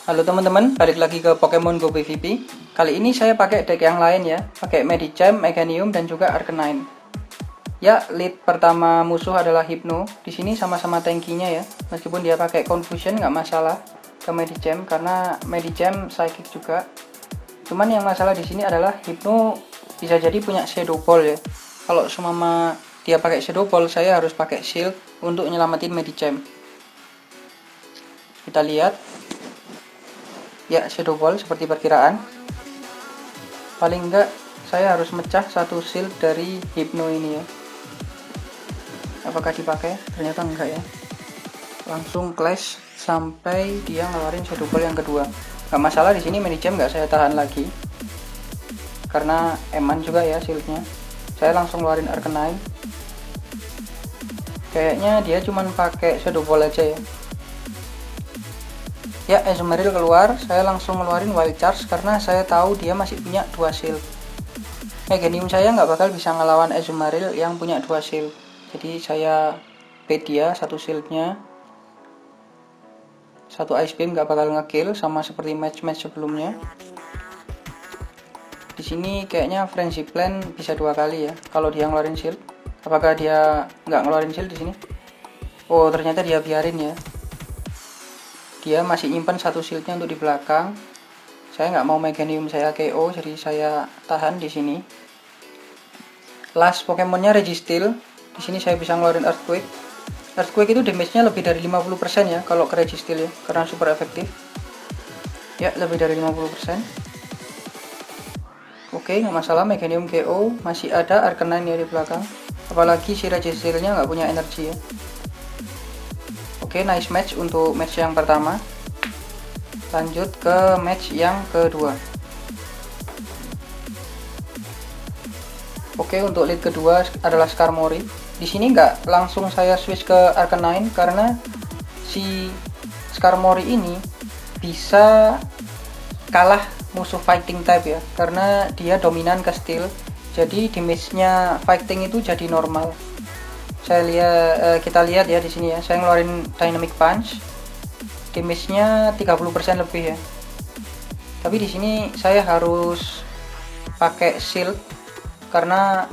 Halo teman-teman, balik lagi ke Pokemon Go PvP. Kali ini saya pakai deck yang lain ya, pakai Medicham, Meganium, dan juga Arcanine. Ya, lead pertama musuh adalah Hypno. Di sini sama-sama tankinya ya, meskipun dia pakai Confusion nggak masalah ke Medicham karena Medicham Psychic juga. Cuman yang masalah di sini adalah Hypno bisa jadi punya Shadow Ball ya. Kalau semama dia pakai Shadow Ball, saya harus pakai Shield untuk nyelamatin Medicham. Kita lihat. Ya, Shadow Ball seperti perkiraan. Paling enggak saya harus mecah satu shield dari Hypno ini ya. Apakah dipakai? Ternyata enggak ya. Langsung clash sampai dia ngeluarin Shadow Ball yang kedua. Gak masalah, di sini Medicham nggak saya tahan lagi. Karena eman juga ya shieldnya. Saya langsung ngeluarin Arcanine. Kayaknya dia cuman pakai Shadow Ball aja ya. Ya, Azumarill keluar, saya langsung ngeluarin Wild Charge karena saya tahu dia masih punya 2 shield. Meganium saya nggak bakal bisa ngelawan Azumarill yang punya 2 shield. Jadi saya bait dia satu shieldnya. Satu Ice Beam nggak bakal ngekill sama seperti match-match sebelumnya. Di sini kayaknya Frenzy Plan bisa 2 kali ya kalau dia ngeluarin shield. Apakah dia nggak ngeluarin shield di sini? Oh, ternyata dia biarin ya. Dia masih nyimpan satu shieldnya untuk di belakang. Saya nggak mau Meganium saya KO, jadi saya tahan di sini. Last Pokemonnya Registeel. Di sini saya bisa ngeluarin Earthquake. Earthquake itu damage-nya lebih dari 50% ya kalau ke Registeel ya, karena super efektif. Ya, lebih dari 50%. Oke, nggak masalah, Meganium KO. Masih ada Arcanine ya di belakang. Apalagi si Registeelnya nggak punya energi ya. Oke, nice match untuk match yang pertama. Lanjut ke match yang kedua. Oke, untuk lead kedua adalah Skarmory. Di sini nggak langsung saya switch ke Arcanine karena si Skarmory ini bisa kalah musuh fighting type ya, karena dia dominan ke steel. Jadi damage-nya fighting itu jadi normal. Kita lihat ya di sini ya. Saya ngeluarin Dynamic Punch. Damage-nya 30% lebih ya. Tapi di sini saya harus pakai shield karena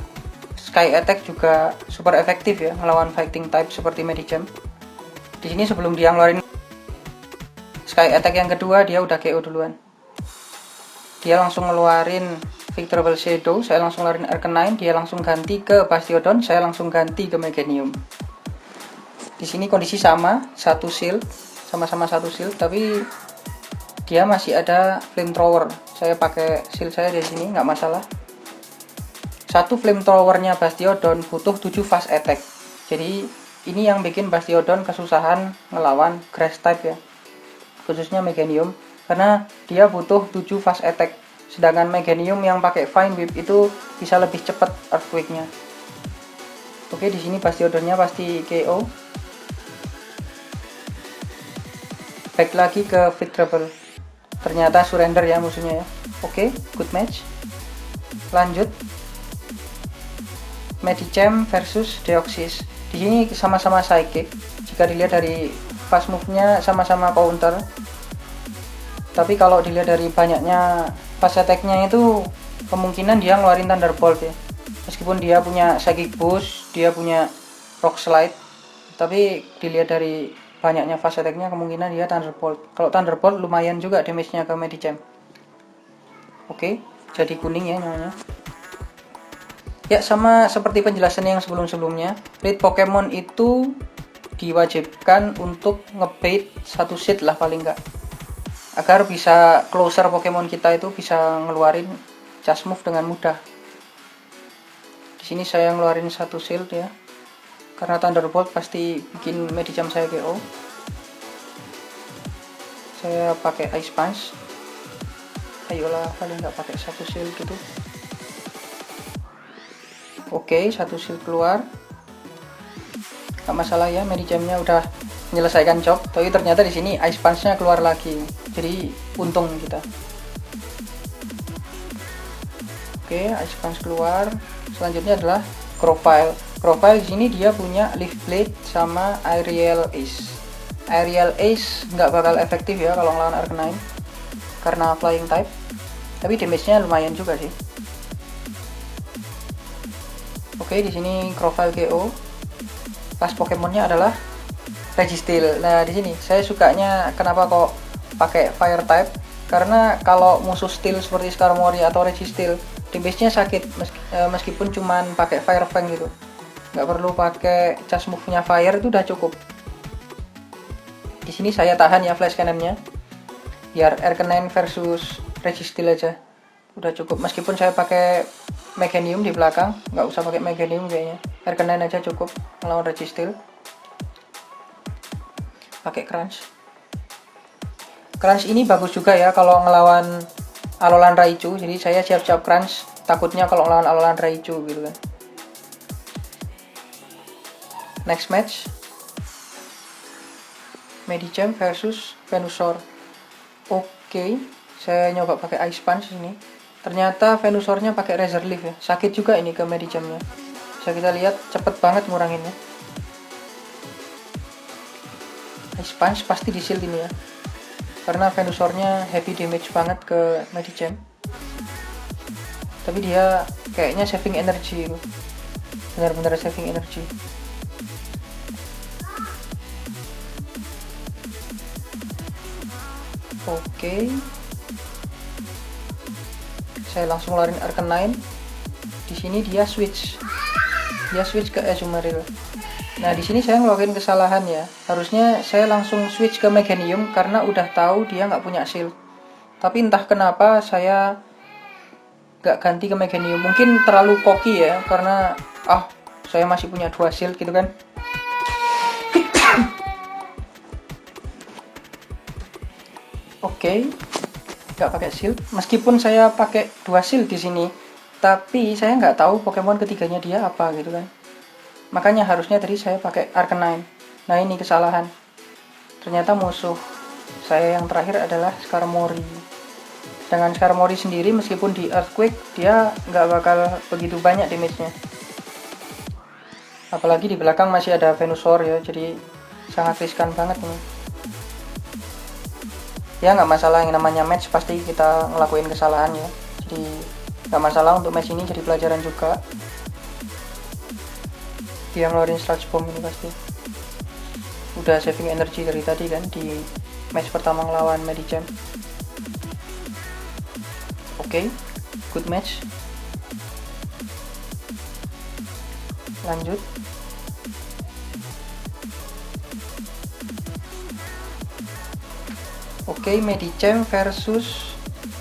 Sky Attack juga super efektif ya melawan fighting type seperti Medicham. Di sini sebelum dia ngeluarin Sky Attack yang kedua, dia udah KO duluan. Dia langsung ngeluarin Victorable Shadow, saya langsung ngeluarin Arcanine, dia langsung ganti ke Bastiodon, saya langsung ganti ke Meganium. Di sini kondisi sama, satu shield, sama-sama satu shield, tapi dia masih ada Flamethrower. Saya pakai shield saya di sini, nggak masalah. Satu Flamethrowernya Bastiodon butuh 7 fast attack. Jadi ini yang bikin Bastiodon kesusahan ngelawan Grass type ya, khususnya Meganium, karena dia butuh 7 fast attack. Sedangkan Meganium yang pakai Vine Whip itu bisa lebih cepat Earthquake-nya. Oke, di sini Bastiodonnya pasti KO. Back lagi ke Victorable. Ternyata surrender ya musuhnya ya. Oke, good match. Lanjut. Medicham versus Deoxys. Di sini sama-sama Psychic. Jika dilihat dari fast move-nya sama-sama counter. Tapi kalau dilihat dari banyaknya fast attack-nya itu kemungkinan dia ngeluarin Thunderbolt ya. Meskipun dia punya Psychic Boost, dia punya Rock Slide, tapi dilihat dari banyaknya fast attack-nya kemungkinan dia Thunderbolt. Kalau Thunderbolt lumayan juga damage-nya ke Medicham. Oke, jadi kuning ya namanya. Ya, sama seperti penjelasan yang sebelum-sebelumnya, lead Pokemon itu diwajibkan untuk ngebait satu seed lah paling enggak, agar bisa closer Pokemon kita itu bisa ngeluarin Charge Move dengan mudah. Di sini saya ngeluarin satu shield ya, karena Thunderbolt pasti bikin Medicham saya KO. Saya pakai Ice Punch. Ayolah, paling nggak pakai satu shield gitu. Oke, satu shield keluar. Nggak masalah ya, Medichamnya udah menyelesaikan job. Tapi ternyata di sini Ice Punch-nya keluar lagi. Jadi untung kita. Oke, Ice Punch keluar. Selanjutnya adalah Grovyle. Grovyle di sini dia punya Leaf Blade sama Aerial Ace. Aerial Ace nggak bakal efektif ya kalau ngelawan Arcanine karena flying type, tapi damage-nya lumayan juga sih. Oke, di sini Profile KO. Pas Pokemonnya adalah Registeel. Nah, di sini saya sukanya kenapa kok pakai Fire type, karena kalau musuh Steel seperti Skarmory atau Registeel, damage-nya sakit meskipun cuman pakai Fire Fang gitu. Nggak perlu pakai charge move-nya Fire, itu udah cukup. Di sini saya tahan ya flash cannon-nya, biar Arcanine versus Registeel aja udah cukup. Meskipun saya pakai Meganium di belakang, nggak usah pakai Meganium kayaknya. Arcanine aja cukup melawan Registeel. Pakai Crunch. Crunch ini bagus juga ya kalau ngelawan Alolan Raichu. Jadi saya siap-siap Crunch, takutnya kalau ngelawan Alolan Raichu gitu kan. Next match, Medicham versus Venusaur. Oke, saya nyoba pakai Ice Punch ini. Ternyata Venusaurnya pakai Razor Leaf ya. Sakit juga ini ke Medichamnya. Bisa kita lihat cepet banget nguranginnya. Ice Punch pasti di shield ini ya, karena Venusaurnya heavy damage banget ke Medicham. Tapi dia kayaknya saving energy itu, benar-benar saving energy. Oke, saya langsung ngeluarin Arcanine. Di sini dia switch ke Azumarill. Nah, di sini saya ngelakuin kesalahan ya. Harusnya saya langsung switch ke Meganium karena udah tahu dia nggak punya shield. Tapi entah kenapa saya nggak ganti ke Meganium. Mungkin terlalu cocky ya, karena saya masih punya 2 shield gitu kan. Oke, nggak pakai shield. Meskipun saya pakai 2 shield di sini, tapi saya nggak tahu Pokemon ketiganya dia apa gitu kan. Makanya harusnya tadi saya pakai Arcanine. Nah, ini kesalahan. Ternyata musuh saya yang terakhir adalah Skarmory. Dengan Skarmory sendiri, meskipun di Earthquake, dia nggak bakal begitu banyak damage-nya. Apalagi di belakang masih ada Venusaur ya, jadi sangat riskan banget ini. Ya nggak masalah, yang namanya match pasti kita ngelakuin kesalahan ya. Jadi nggak masalah, untuk match ini jadi pelajaran juga. Dia ngeluarin Sludge Bomb ini pasti udah saving energy dari tadi kan di match pertama ngelawan Medicham. Oke, good match. Lanjut. Oke, Medicham versus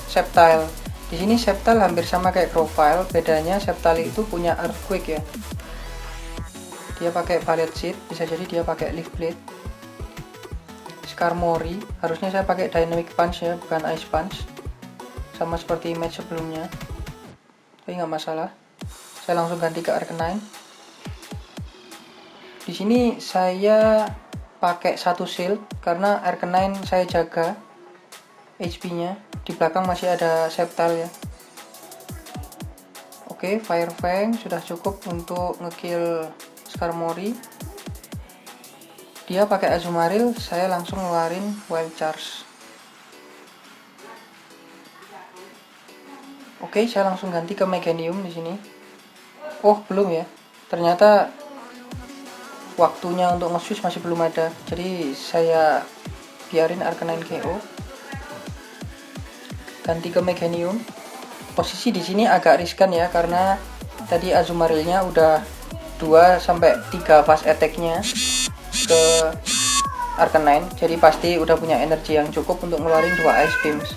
Sceptile. Di sini Sceptile hampir sama kayak Profile, bedanya Sceptile itu punya Earthquake ya. Dia pakai Pallet Seed, bisa jadi dia pakai Leaf Blade. Skarmory, harusnya saya pakai Dynamic Punch ya, bukan Ice Punch. Sama seperti match sebelumnya. Tapi nggak masalah. Saya langsung ganti ke Arcanine. Di sini saya pakai 1 shield karena Arcanine saya jaga HP-nya. Di belakang masih ada Sceptile ya. Oke, Fire Fang sudah cukup untuk ngekill Skarmory. Dia pakai Azumarill, saya langsung ngeluarin Wild Charge. Oke, saya langsung ganti ke Meganium di sini. Oh, belum ya. Ternyata waktunya untuk nge-switch masih belum ada. Jadi saya biarin Arcanine KO. Ganti ke Meganium. Posisi di sini agak riskan ya, karena tadi Azumarillnya udah 2-3 fast attack-nya ke Arcanine, jadi pasti udah punya energi yang cukup untuk ngeluarin 2 Ice Beams.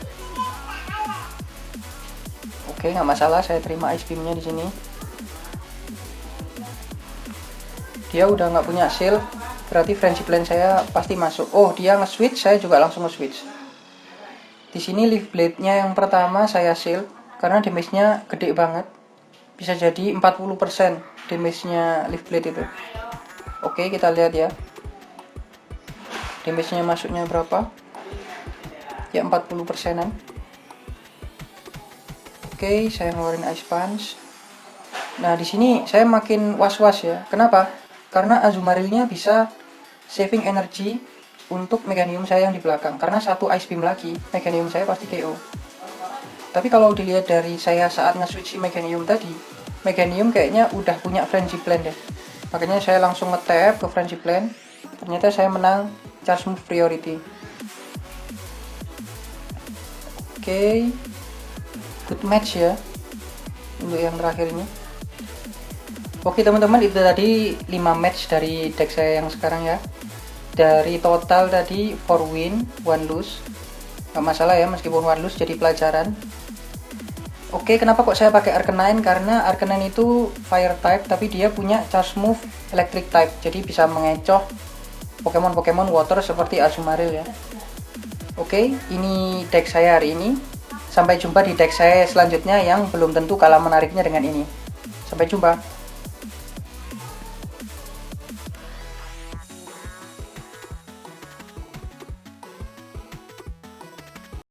Oke, nggak masalah, saya terima Ice Beam-nya di sini. Dia udah nggak punya shield, berarti Friendship Lane saya pasti masuk. Oh, dia nge-switch, saya juga langsung nge-switch. Di sini Leaf Blade-nya yang pertama saya shield karena damage-nya gede banget. Bisa jadi 40% damage-nya Leaf Blade itu. Oke, kita lihat ya. Damage-nya masuknya berapa? Ya 40%-an. Oke, saya ngeluarin Ice Punch. Nah, di sini saya makin was-was ya. Kenapa? Karena Azumarillnya bisa saving energy untuk Meganium saya yang di belakang, karena satu Ice Beam lagi Meganium saya pasti KO. Tapi kalau dilihat dari saya saat nge-switch Meganium tadi, Meganium kayaknya udah punya Frenzy Plan deh. Makanya saya langsung nge-tap ke Frenzy Plan. Ternyata saya menang Charge Move Priority. Oke, good match ya untuk yang terakhir ini. Oke teman-teman, itu tadi 5 match dari deck saya yang sekarang ya. Dari total tadi 4 win 1 lose, gak masalah ya, meskipun 1 lose jadi pelajaran. Oke, kenapa kok saya pakai Arcanine? Karena Arcanine itu fire type tapi dia punya charge move electric type, jadi bisa mengecoh Pokemon-Pokemon water seperti Azumarill ya. Oke, ini deck saya hari ini. Sampai jumpa di deck saya selanjutnya yang belum tentu kalah menariknya dengan ini. Sampai jumpa.